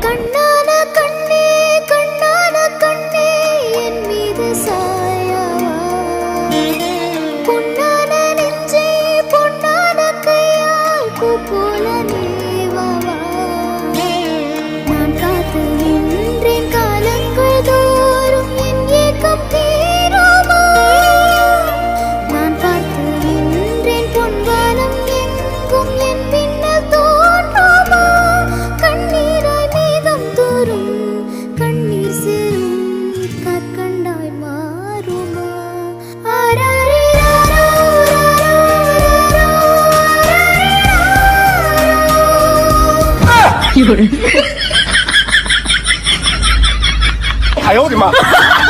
கண்ணான கண்ணே கண்ணான கண்ணே என் மீது சாயவா பொன்னான நெஞ்சே பொன்னான கையால் பூ போல நீவாவா நான் காத்து நின்றேன் காலங்கள் தோறும் என் ஏக்கம் தீருமா நான் பார்த்து நின்றேன் பொன்வானம் எங்கும் என் பின்னல் தோன்றுமா கண்ணீராய் மேகம் தோறும் கண்ணீர் சேரும் கற்கண்டாய் மாறுமா ஆராரிராரோ, ஆராரிராரோ. 哎呦我的妈！